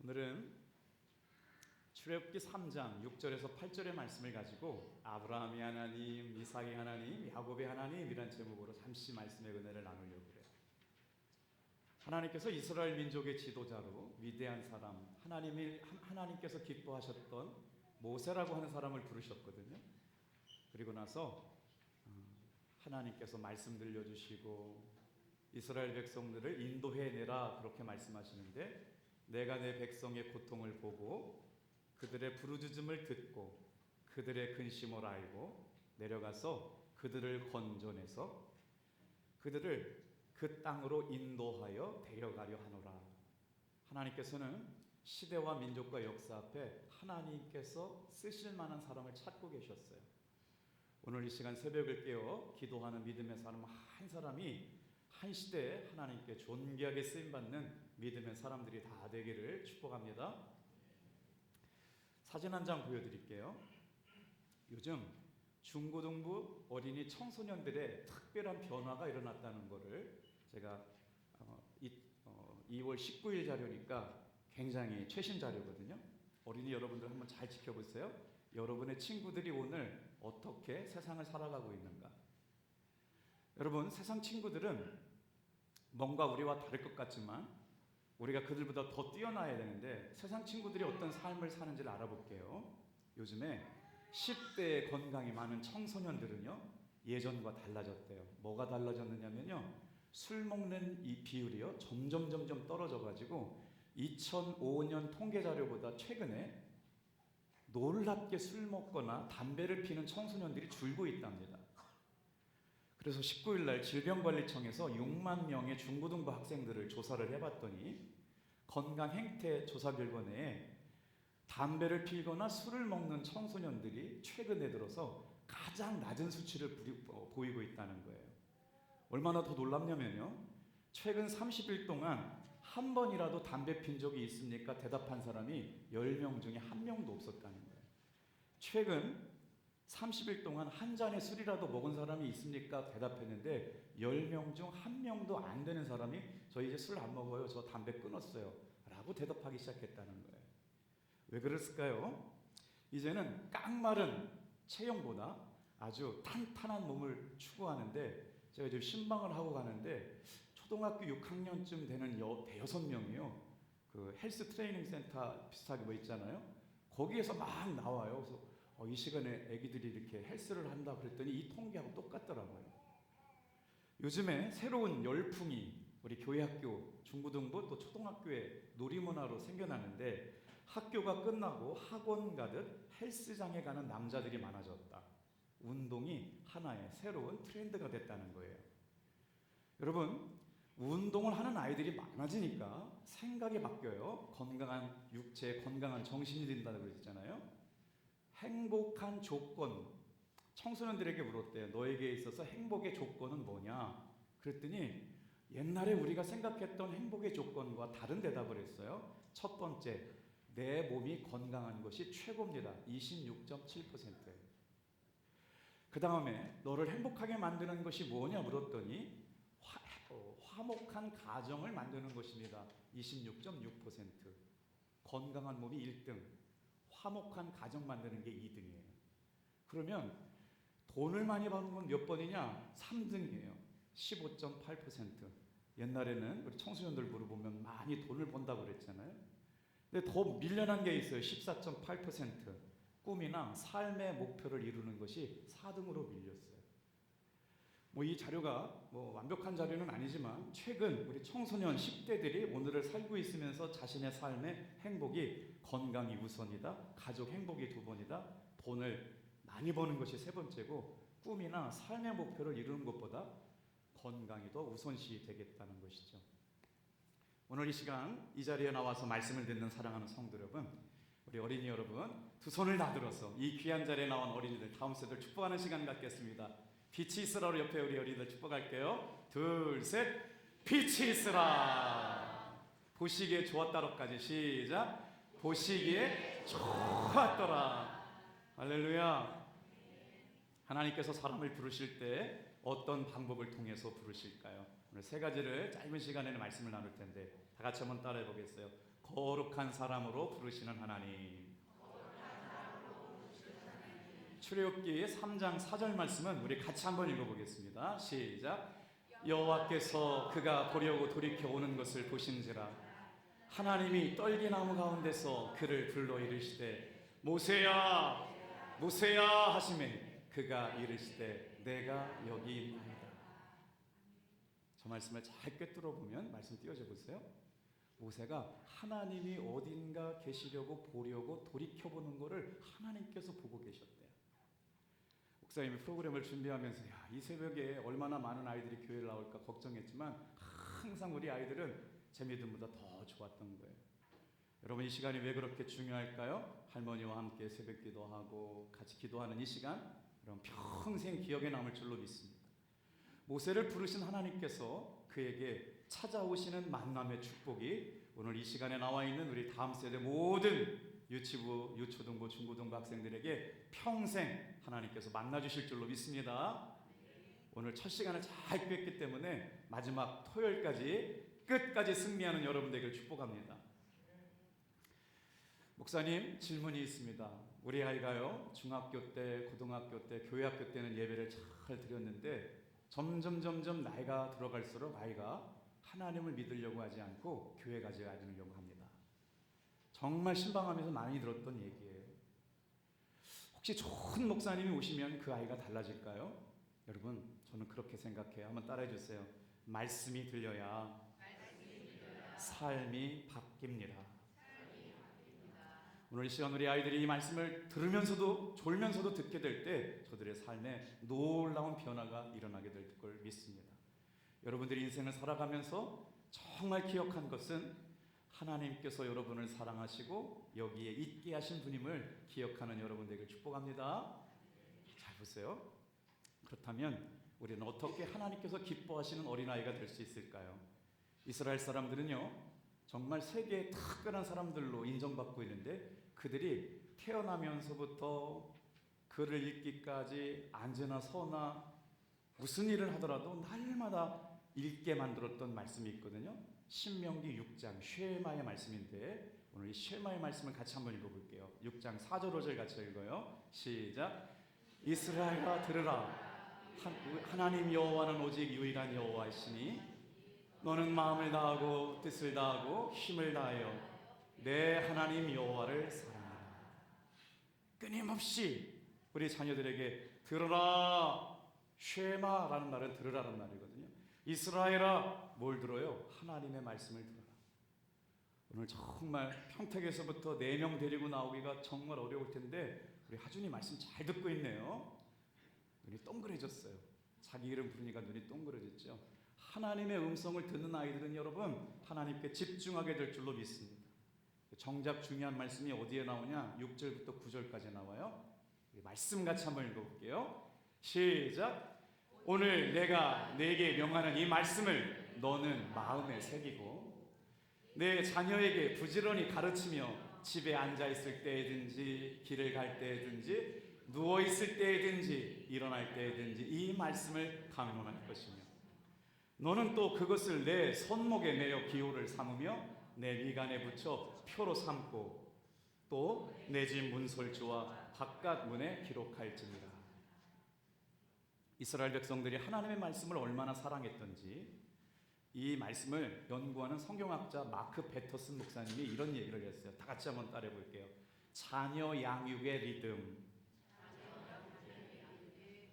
오늘은 출애굽기 3장 6절에서 8절의 말씀을 가지고 아브라함의 하나님, 이삭의 하나님, 야곱의 하나님이란 제목으로 잠시 말씀의 은혜를 나누려고 그래요. 하나님께서 이스라엘 민족의 지도자로 위대한 사람, 하나님께서 기뻐하셨던 모세라고 하는 사람을 부르셨거든요. 그리고 나서 하나님께서 말씀 들려주시고 이스라엘 백성들을 인도해내라 그렇게 말씀하시는데, 내가 내 백성의 고통을 보고 그들의 부르짖음을 듣고 그들의 근심을 알고 내려가서 그들을 건져내서 그들을 그 땅으로 인도하여 데려가려 하노라. 하나님께서는 시대와 민족과 역사 앞에 하나님께서 쓰실 만한 사람을 찾고 계셨어요. 오늘 이 시간 새벽을 깨어 기도하는 믿음의 사람 한 사람이 한 시대에 하나님께 존귀하게 쓰임받는 믿음의 사람들이 다 되기를 축복합니다. 사진 한 장 보여드릴게요. 요즘 중고등부 어린이 청소년들의 특별한 변화가 일어났다는 것을 제가 2월 19일 자료니까 굉장히 최신 자료거든요. 어린이 여러분들 한번 잘 지켜보세요. 여러분의 친구들이 오늘 어떻게 세상을 살아가고 있는가. 여러분, 세상 친구들은 뭔가 우리와 다를 것 같지만 우리가 그들보다 더 뛰어나야 되는데, 세상 친구들이 어떤 삶을 사는지를 알아볼게요. 요즘에 10대의 건강이 많은 청소년들은요, 예전과 달라졌대요. 뭐가 달라졌느냐면요, 술 먹는 이 비율이요 점점 떨어져 가지고 2005년 통계 자료보다 최근에 놀랍게 술 먹거나 담배를 피는 청소년들이 줄고 있답니다. 그래서 19일 날 질병관리청에서 6만 명의 중고등부 학생들을 조사를 해봤더니 건강 행태 조사 결과 내에 담배를 피거나 술을 먹는 청소년들이 최근에 들어서 가장 낮은 수치를 보이고 있다는 거예요. 얼마나 더 놀랍냐면요, 최근 30일 동안 한 번이라도 담배 핀 적이 있습니까? 대답한 사람이 10명 중에 1명도 없었다는 거예요. 최근 30일 동안 한 잔의 술이라도 먹은 사람이 있습니까? 대답했는데 10명 중 1명도 안 되는 사람이 저 이제 술 안 먹어요, 저 담배 끊었어요 라고 대답하기 시작했다는 거예요. 왜 그랬을까요? 이제는 깡마른 체형보다 아주 탄탄한 몸을 추구하는데, 제가 지금 신방을 하고 가는데 초등학교 6학년쯤 되는 대여섯 명이요, 그 헬스 트레이닝 센터 비슷하게 뭐 있잖아요, 거기에서 막 나와요. 그래서 이 시간에 애기들이 이렇게 헬스를 한다 그랬더니 이 통계하고 똑같더라고요. 요즘에 새로운 열풍이 우리 교회학교, 중고등부 또 초등학교에 놀이문화로 생겨나는데, 학교가 끝나고 학원 가듯 헬스장에 가는 남자들이 많아졌다. 운동이 하나의 새로운 트렌드가 됐다는 거예요. 여러분, 운동을 하는 아이들이 많아지니까 생각이 바뀌어요. 건강한 육체, 건강한 정신이 된다고 그랬잖아요. 행복한 조건, 청소년들에게 물었대요. 너에게 있어서 행복의 조건은 뭐냐? 그랬더니 옛날에 우리가 생각했던 행복의 조건과 다른 대답을 했어요. 첫 번째, 내 몸이 건강한 것이 최고입니다. 26.7%예요. 그 다음에 너를 행복하게 만드는 것이 뭐냐 물었더니 화목한 가정을 만드는 것입니다. 26.6%. 건강한 몸이 1등, 화목한 가정 만드는 게 2등이에요. 그러면 돈을 많이 버는 건 몇 번이냐? 3등이에요. 15.8%. 옛날에는 우리 청소년들 물어보면 많이 돈을 번다고 그랬잖아요. 근데 더 밀려난 게 있어요. 14.8%. 꿈이나 삶의 목표를 이루는 것이 4등으로 밀렸어요. 이 자료가 완벽한 자료는 아니지만 최근 우리 청소년 10대들이 오늘을 살고 있으면서 자신의 삶의 행복이 건강이 우선이다, 가족 행복이 2번이다, 돈을 많이 버는 것이 3번째고 꿈이나 삶의 목표를 이루는 것보다 건강이 더 우선시 되겠다는 것이죠. 오늘 이 시간 이 자리에 나와서 말씀을 듣는 사랑하는 성도 여러분, 우리 어린이 여러분, 두 손을 다 들어서 이 귀한 자리에 나온 어린이들 다음 세대를 축복하는 시간 갖겠습니다. 빛이 있으라로 옆에 우리 어린이들 축복할게요. 둘, 셋. 빛이 있으라. 보시기에 좋았다로까지 시작. 보시기에 좋았더라. 할렐루야. 하나님께서 사람을 부르실 때 어떤 방법을 통해서 부르실까요? 오늘 3가지를 짧은 시간에는 말씀을 나눌 텐데 다 같이 한번 따라해 보겠어요. 거룩한 사람으로 부르시는 하나님. 출애굽기 3장 4절 말씀은 우리 같이 한번 읽어보겠습니다. 시작. 여호와께서 그가 보려고 돌이켜 오는 것을 보신지라 하나님이 떨기나무 가운데서 그를 불러 이르시되 모세야 모세야 하시매 그가 이르시되 내가 여기 있나이다. 저 말씀을 잘 꿰뚫어 보면 말씀 띄워져 보세요. 모세가 하나님이 어딘가 계시려고 보려고 돌이켜보는 것을 하나님께서 보고 계셨대요. 목사님이 프로그램을 준비하면서 이 새벽에 얼마나 많은 아이들이 교회를 나올까 걱정했지만 항상 우리 아이들은 제 믿음보다 더 좋았던 거예요. 여러분, 이 시간이 왜 그렇게 중요할까요? 할머니와 함께 새벽 기도하고 같이 기도하는 이 시간, 여러분 평생 기억에 남을 줄로 믿습니다. 모세를 부르신 하나님께서 그에게 찾아오시는 만남의 축복이 오늘 이 시간에 나와 있는 우리 다음 세대 모든 유치부, 유초등부, 중고등부 학생들에게 평생 하나님께서 만나주실 줄로 믿습니다. 오늘 첫 시간을 잘 꿰기 때문에 마지막 토요일까지 끝까지 승리하는 여러분 되기를 축복합니다. 목사님, 질문이 있습니다. 우리 아이가요, 중학교 때, 고등학교 때, 교회학교 때는 예배를 잘 드렸는데 점점 나이가 들어갈수록 아이가 하나님을 믿으려고 하지 않고 교회 가져가려고 합니다. 정말 신방하면서 많이 들었던 얘기예요. 혹시 좋은 목사님이 오시면 그 아이가 달라질까요? 여러분, 저는 그렇게 생각해요. 한번 따라해 주세요. 말씀이 들려야 삶이 바뀝니다. 오늘 이 시간 우리 아이들이 이 말씀을 들으면서도 졸면서도 듣게 될 때 저들의 삶에 놀라운 변화가 일어나게 될 걸 믿습니다. 여러분들이 인생을 살아가면서 정말 기억한 것은 하나님께서 여러분을 사랑하시고 여기에 있게 하신 분임을 기억하는 여러분 되길 축복합니다. 잘 보세요. 그렇다면 우리는 어떻게 하나님께서 기뻐하시는 어린아이가 될 수 있을까요? 이스라엘 사람들은요, 정말 세계의 특별한 사람들로 인정받고 있는데 그들이 태어나면서부터 글을 읽기까지 앉으나 서나 무슨 일을 하더라도 날마다 읽게 만들었던 말씀이 있거든요. 신명기 6장 쉐마의 말씀인데 오늘 이 쉐마의 말씀을 같이 한번 읽어볼게요. 6장 4절 5절 같이 읽어요. 시작. 이스라엘아 들으라. 하나님 여호와는 오직 유일한 여호와이시니 너는 마음을 다하고 뜻을 다하고 힘을 다하여 내 하나님 여호와를 사랑하라. 끊임없이 우리 자녀들에게 들으라. 쉐마라는 말은 들으라는 말이거든요. 이스라엘아, 뭘 들어요? 하나님의 말씀을 들어라. 오늘 정말 평택에서부터 4명 데리고 나오기가 정말 어려울 텐데 우리 하준이 말씀 잘 듣고 있네요. 눈이 동그래졌어요. 자기 이름 부르니까 눈이 동그래졌죠. 하나님의 음성을 듣는 아이들은 여러분 하나님께 집중하게 될 줄로 믿습니다. 정작 중요한 말씀이 어디에 나오냐? 6절부터 9절까지 나와요. 말씀 같이 한번 읽어볼게요. 시작. 오늘 내가 네게 명하는 이 말씀을 너는 마음에 새기고 내 자녀에게 부지런히 가르치며 집에 앉아있을 때든지 길을 갈 때든지 누워있을 때든지 일어날 때든지 이 말씀을 강론할 것이며 너는 또 그것을 내 손목에 매어 기호를 삼으며 내 미간에 붙여 표로 삼고 또 내 집 문설주와 바깥 문에 기록할지니라. 이스라엘 백성들이 하나님의 말씀을 얼마나 사랑했던지 이 말씀을 연구하는 성경학자 마크 베터슨 목사님이 이런 얘기를 했어요. 다 같이 한번 따라해 볼게요. 자녀 양육의 리듬.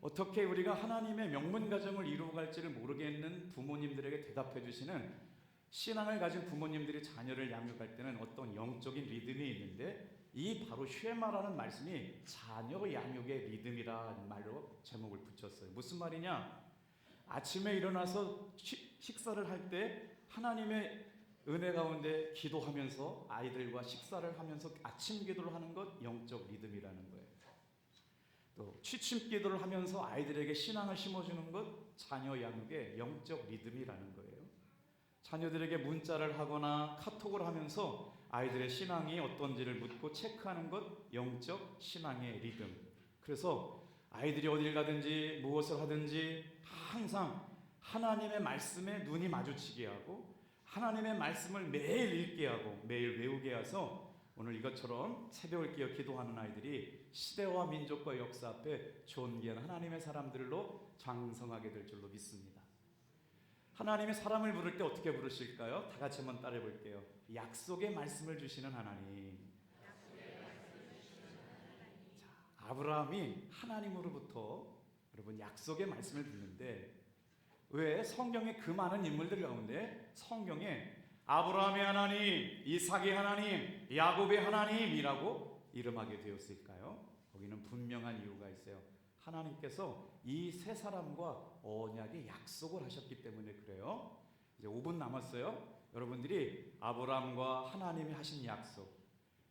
어떻게 우리가 하나님의 명문 가정을 이루어갈지를 모르겠는 부모님들에게 대답해 주시는 신앙을 가진 부모님들이 자녀를 양육할 때는 어떤 영적인 리듬이 있는데 이 바로 쉐마라는 말씀이 자녀 양육의 리듬이라는 말로 제목을 붙였어요. 무슨 말이냐? 아침에 일어나서 식사를 할 때 하나님의 은혜 가운데 기도하면서 아이들과 식사를 하면서 아침 기도를 하는 것 영적 리듬이라는 거예요. 또 취침 기도를 하면서 아이들에게 신앙을 심어주는 것 자녀 양육의 영적 리듬이라는 거예요. 자녀들에게 문자를 하거나 카톡을 하면서 아이들의 신앙이 어떤지를 묻고 체크하는 것 영적 신앙의 리듬. 그래서 아이들이 어딜 가든지 무엇을 하든지 항상 하나님의 말씀에 눈이 마주치게 하고 하나님의 말씀을 매일 읽게 하고 매일 외우게 해서 오늘 이것처럼 새벽을 깨어 기도하는 아이들이 시대와 민족과 역사 앞에 존귀한 하나님의 사람들로 장성하게 될 줄로 믿습니다. 하나님이 사람을 부를 때 어떻게 부르실까요? 다 같이 한번 따라해 볼게요. 약속의 말씀을 주시는 하나님. 자, 아브라함이 하나님으로부터 여러분 약속의 말씀을 듣는데 왜 성경의 그 많은 인물들 가운데 성경에 아브라함의 하나님, 이삭의 하나님, 야곱의 하나님이라고 이름하게 되었을까요? 거기는 분명한 이유가 있어요. 하나님께서 이 세 사람과 언약의 약속을 하셨기 때문에 그래요. 이제 5분 남았어요. 여러분들이 아브라함과 하나님이 하신 약속,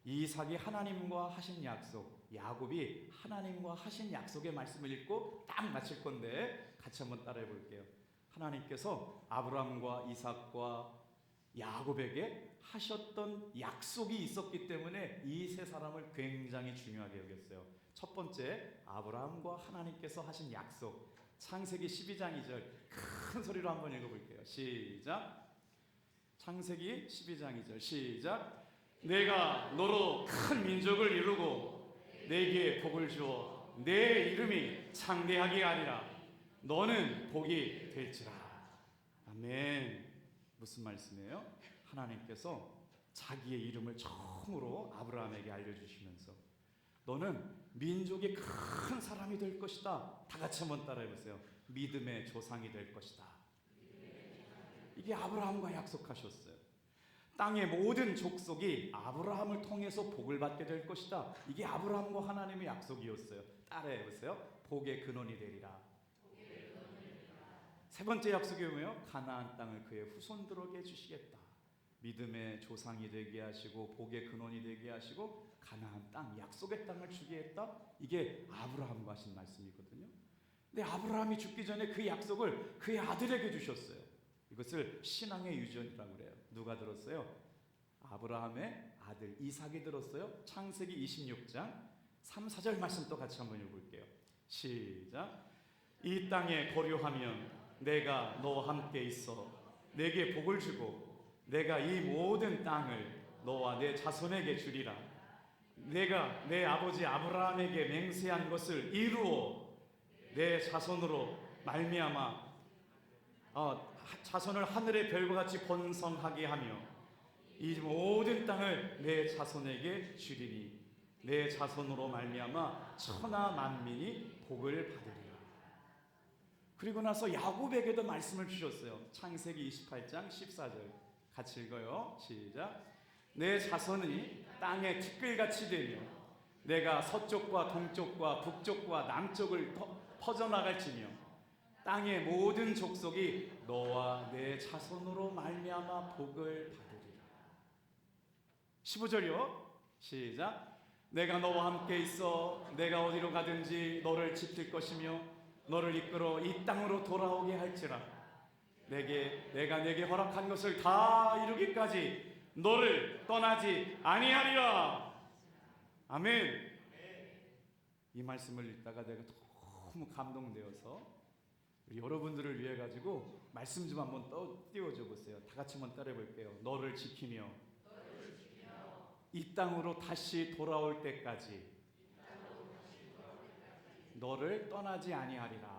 이삭이 하나님과 하신 약속, 야곱이 하나님과 하신 약속의 말씀을 읽고 딱 마칠 건데 같이 한번 따라해 볼게요. 하나님께서 아브라함과 이삭과 야곱에게 하셨던 약속이 있었기 때문에 이 세 사람을 굉장히 중요하게 여겼어요. 첫 번째, 아브라함과 하나님께서 하신 약속. 창세기 12장 2절 큰 소리로 한번 읽어볼게요. 시작. 창세기 12장 2절 시작. 내가 너로 큰 민족을 이루고 내게 복을 주어 내 이름이 창대하게 하리라. 너는 복이 될지라. 아멘. 무슨 말씀이에요? 하나님께서 자기의 이름을 처음으로 아브라함에게 알려주시면서 너는 민족의 큰 사람이 될 것이다. 다 같이 한번 따라해보세요. 믿음의 조상이 될 것이다. 이게 아브라함과 약속하셨어요. 땅의 모든 족속이 아브라함을 통해서 복을 받게 될 것이다. 이게 아브라함과 하나님의 약속이었어요. 따라해보세요. 복의 근원이 되리라. 세 번째 약속이 뭐예요? 가나안 땅을 그의 후손들에게 주시겠다. 믿음의 조상이 되게 하시고 복의 근원이 되게 하시고 가나안 땅, 약속의 땅을 주게 했다. 이게 아브라함과 하신 말씀이거든요. 근데 아브라함이 죽기 전에 그 약속을 그의 아들에게 주셨어요. 이것을 신앙의 유전이라고 그래요. 누가 들었어요? 아브라함의 아들 이삭이 들었어요. 창세기 26장 3, 4절 말씀 또 같이 한번 읽어볼게요. 시작. 이 땅에 거류하면 내가 너와 함께 있어 내게 복을 주고 내가 이 모든 땅을 너와 내 자손에게 주리라. 내가 내 아버지 아브라함에게 맹세한 것을 이루어 내 자손으로 말미암아 자손을 하늘의 별과 같이 번성하게 하며 이 모든 땅을 내 자손에게 주리니 내 자손으로 말미암아 천하 만민이 복을 받으리라. 그리고 나서 야곱에게도 말씀을 주셨어요. 창세기 28장 14절 같이 읽어요. 시작. 내 자손이 땅의 티끌같이 되며 내가 서쪽과 동쪽과 북쪽과 남쪽을 퍼져나갈지며 땅의 모든 족속이 너와 내 자손으로 말미암아 복을 받으리라. 15절이요. 시작. 내가 너와 함께 있어 내가 어디로 가든지 너를 지킬 것이며 너를 이끌어 이 땅으로 돌아오게 할지라. 내가 내게 허락한 것을 다 이루기까지 너를 떠나지 아니하리라. 아멘. 이 말씀을 읽다가 내가 너무 감동되어서 우리 여러분들을 위해 가지고 말씀 좀 한번 띄워줘 보세요. 다 같이 한번 따라해 볼게요. 너를 지키며 이 땅으로 다시 돌아올 때까지 너를 떠나지 아니하리라.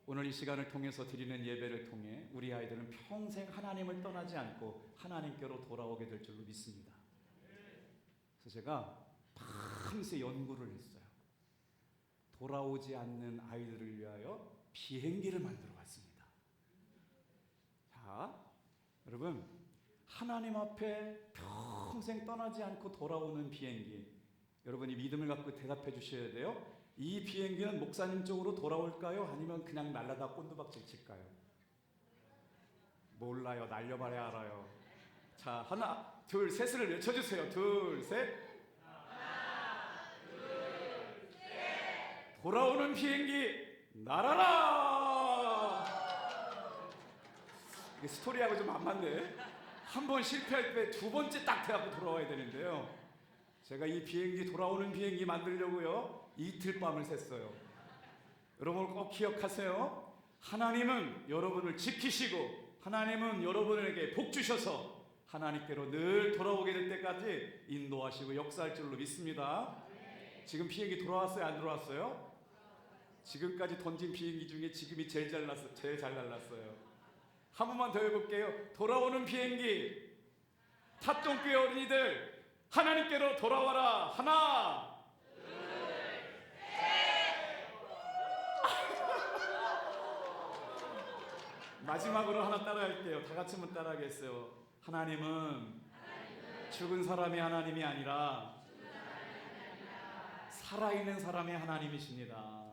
오늘 이 시간을 통해서 드리는 예배를 통해 우리 아이들은 평생 하나님을 떠나지 않고 하나님께로 돌아오게 될 줄로 믿습니다. 그래서 제가 밤새 연구를 했어요. 돌아오지 않는 아이들을 위하여 비행기를 만들어 왔습니다. 자, 여러분, 하나님 앞에 평생 떠나지 않고 돌아오는 비행기, 여러분이 믿음을 갖고 대답해 주셔야 돼요. 이 비행기는 목사님 쪽으로 돌아올까요? 아니면 그냥 날라다 꼰두박질 칠까요? 몰라요. 날려봐야 알아요. 자, 하나, 둘, 셋을 외쳐주세요. 둘, 셋. 하나, 둘, 셋. 돌아오는 비행기 날아라. 이게 스토리하고 좀 안 맞네. 한 번 실패할 때 두 번째 딱 해갖고 돌아와야 되는데요. 제가 이 비행기 돌아오는 비행기 만들려고요. 이틀 밤을 샜어요. 여러분 꼭 기억하세요. 하나님은 여러분을 지키시고 하나님은 여러분에게 복 주셔서 하나님께로 늘 돌아오게 될 때까지 인도하시고 역사할 줄로 믿습니다. 지금 비행기 돌아왔어요? 안 돌아왔어요? 지금까지 던진 비행기 중에 지금이 제일 잘 날랐어요. 한 번만 더 해볼게요. 돌아오는 비행기. 탑동교회 어린이들 하나님께로 돌아와라. 하나, 둘, 셋. 마지막으로 하나 따라할게요. 다 같이 한번 따라하겠어요. 하나님은 죽은 사람의 하나님이 아니라 살아있는 사람의 하나님이십니다.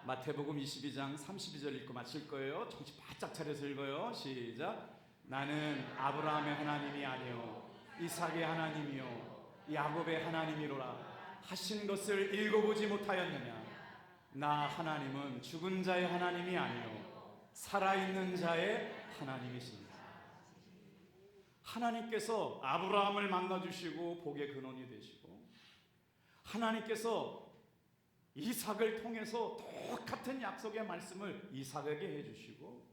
마태복음 22장 32절 읽고 마칠 거예요. 정신 바짝 차려서 읽어요. 시작. 나는 아브라함의 하나님이 아니요 이삭의 하나님이요 야곱의 하나님이로라 하신 것을 읽어보지 못하였느냐. 나 하나님은 죽은 자의 하나님이 아니요 살아있는 자의 하나님이십니다. 하나님께서 아브라함을 만나주시고 복의 근원이 되시고, 하나님께서 이삭을 통해서 똑같은 약속의 말씀을 이삭에게 해주시고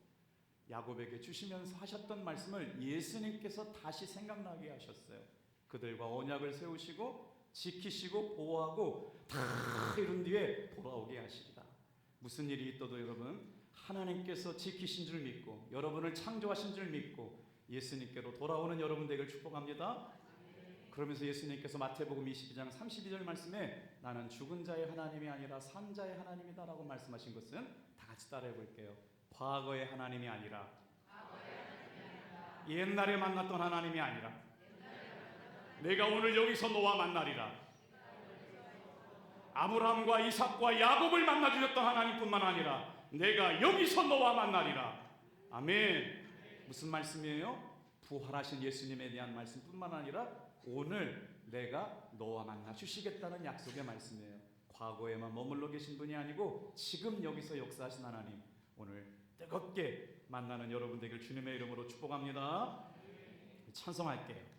야곱에게 주시면서 하셨던 말씀을 예수님께서 다시 생각나게 하셨어요. 그들과 언약을 세우시고 지키시고 보호하고 다 이룬 뒤에 돌아오게 하시리라. 무슨 일이 있어도 여러분 하나님께서 지키신 줄 믿고 여러분을 창조하신 줄 믿고 예수님께로 돌아오는 여러분 되기를 축복합니다. 그러면서 예수님께서 마태복음 22장 32절 말씀에 나는 죽은 자의 하나님이 아니라 산 자의 하나님이다 라고 말씀하신 것은 다 같이 따라해 볼게요. 과거의 하나님이 아니라 옛날에 만났던 하나님이 아니라 내가 오늘 여기서 너와 만나리라. 아브라함과 이삭과 야곱을 만나주셨던 하나님뿐만 아니라 내가 여기서 너와 만나리라. 아멘. 무슨 말씀이에요? 부활하신 예수님에 대한 말씀뿐만 아니라 오늘 내가 너와 만나 주시겠다는 약속의 말씀이에요. 과거에만 머물러 계신 분이 아니고 지금 여기서 역사하신 하나님, 오늘 뜨겁게 만나는 여러분 되길 주님의 이름으로 축복합니다. 찬송할게요.